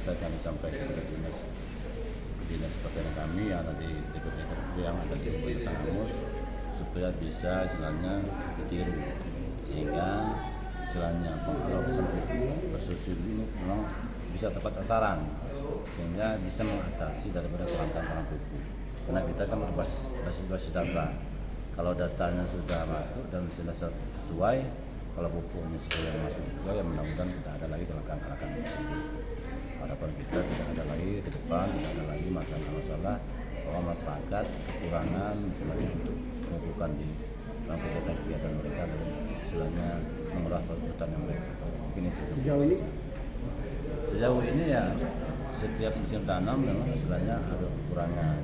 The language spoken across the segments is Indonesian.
bisa kami sampaikan ke dinas pertanian kami yang ada di DPP yang ada di Kabupaten Tanggamus supaya bisa istilahnya ditiru, sehingga istilahnya pengawasan bersusun ini memang bisa tepat sasaran, sehingga bisa mengatasi daripada kelangkaan pupuk. Karena kita kan berbasis data. Kalau datanya sudah masuk dan sudah sesuai, kalau pupuknya sudah masuk juga, ya mudah-mudahan tidak ada lagi kelangkaan tersebut. Harapan kita tidak ada lagi ke depan, tidak ada lagi masalah-masalah bahwa masyarakat kekurangan misalnya untuk melakukan di dalam kegiatan mereka dan istilahnya mengolah pertanian mereka. Mungkin itu. Sejauh ini ya setiap musim tanam memang istilahnya ada kekurangan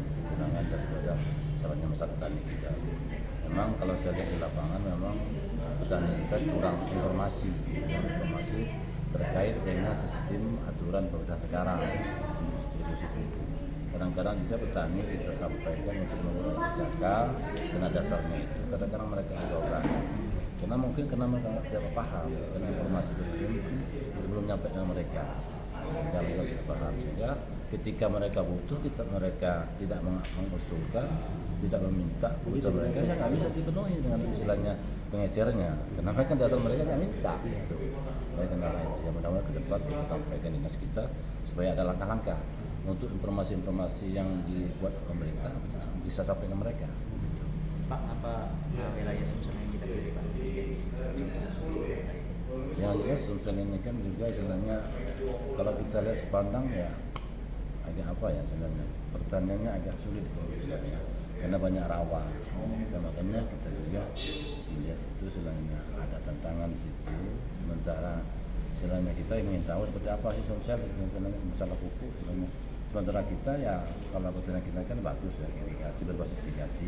daripada istilahnya masa petani kita. Memang kalau saya lihat di lapangan memang petani kita kurang informasi terkait dengan sistem aturan pemerintah sekarang distribusi pupuk. Kadang-kadang juga petani kita sampaikan untuk menggunakan jakal karena dasarnya itu kadang-kadang mereka juga karena mereka tidak paham, karena informasi itu belum nyampe dengan mereka, sehingga mereka tidak paham, sehingga ketika mereka butuh mereka tidak mengusulkan, tidak meminta kebutuhan mereka, ya nggak bisa dipenuhi dengan istilahnya pengecernya, karena mereka dasar mereka nggak minta itu. Karena itu ya mudah-mudahan ke depan kita sampaikan dinas kita supaya ada langkah-langkah untuk informasi-informasi yang dibuat pemerintah bisa sampai ke mereka. Pak, apa wilayah Sumsel yang kita pilih Pak? Yang jelas Sumsel ini kan juga sebenarnya kalau kita lihat sepandang ya agak apa ya sebenarnya pertaniannya agak sulit misalnya karena banyak rawa. Makanya kita juga melihat itu sebenarnya ada tantangan di situ. Sementara sebenarnya kita ingin tahu seperti apa sih Sumsel sebenarnya masalah pupuk sebenarnya. Sementara kita ya kalau pertanian kita kan bagus ya irigasi berbasis irigasi.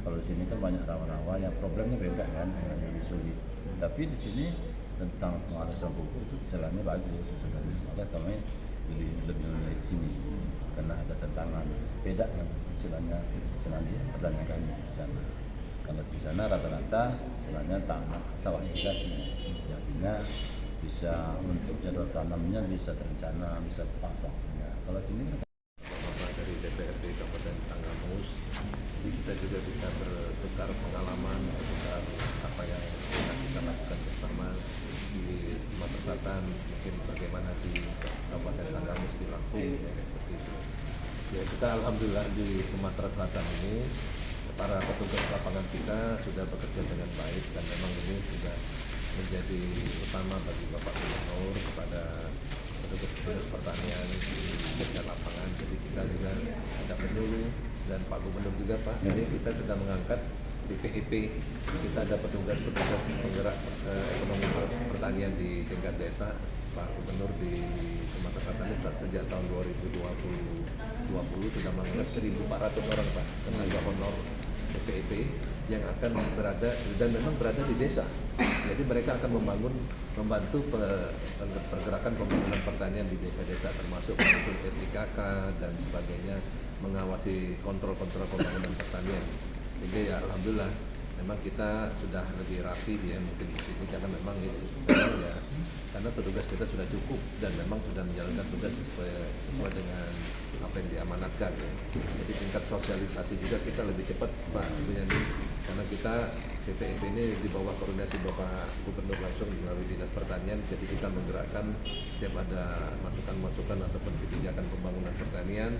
Kalau di sini kan banyak rawa-rawa yang problemnya beda kan sebenarnya lebih sulit. Tapi di sini tentang pengawasan pupuk itu istilahnya bagus sebenarnya. Maka kami lebih memilih di sini karena ada tantangan beda yang istilahnya pertanian kami di sana. Kalau di sana rata-rata istilahnya tanah sawah irigasi, artinya bisa untuk jadwal tanamnya bisa terencana, bisa tepat waktunya. Kalau sini Bapak dari DPRD Kabupaten Tanggamus, jadi kita juga bisa bertukar pengalaman, bertukar apa yang kita lakukan bersama di Sumatera Selatan, mungkin bagaimana di Kabupaten Tanggamus di Lampung, ya, seperti itu. Ya kita alhamdulillah di Sumatera Selatan ini para petugas lapangan kita sudah bekerja dengan baik dan memang ini sudah menjadi utama bagi Bapak Gubernur kepada petugas pertanian di tingkat lapangan. Jadi kita juga ada menyuluh dan Pak Gubernur juga Pak. Jadi kita sudah mengangkat di PIP, kita ada petugas penggerak ekonomi pertanian di tingkat desa. Pak Gubernur di Sumatera Selatan ini sejak tahun 2020 sudah mengangkat 1.400 orang Pak tenaga honor PIP yang akan berada dan memang berada di desa. Jadi mereka akan membantu pergerakan pembangunan pertanian di desa-desa, termasuk mengusung RTKK dan sebagainya, mengawasi kontrol-kontrol pembangunan pertanian. Jadi ya alhamdulillah memang kita sudah lebih rapi ya mungkin di sini karena memang ini sekarang ya karena petugas kita sudah cukup dan memang sudah menjalankan tugas sesuai dengan apa yang diamanatkan ya. Jadi tingkat sosialisasi juga kita lebih cepat Pak Bunyani karena kita PPIP ini di bawah koordinasi Bapak Gubernur langsung melalui Dinas Pertanian, jadi kita menggerakkan setiap ada masukan-masukan ataupun kebijakan pembangunan pertanian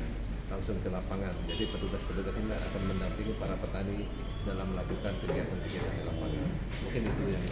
langsung ke lapangan. Jadi petugas-petugas ini akan mendampingi para petani dalam melakukan kegiatan-kegiatan di lapangan. Mungkin itu yang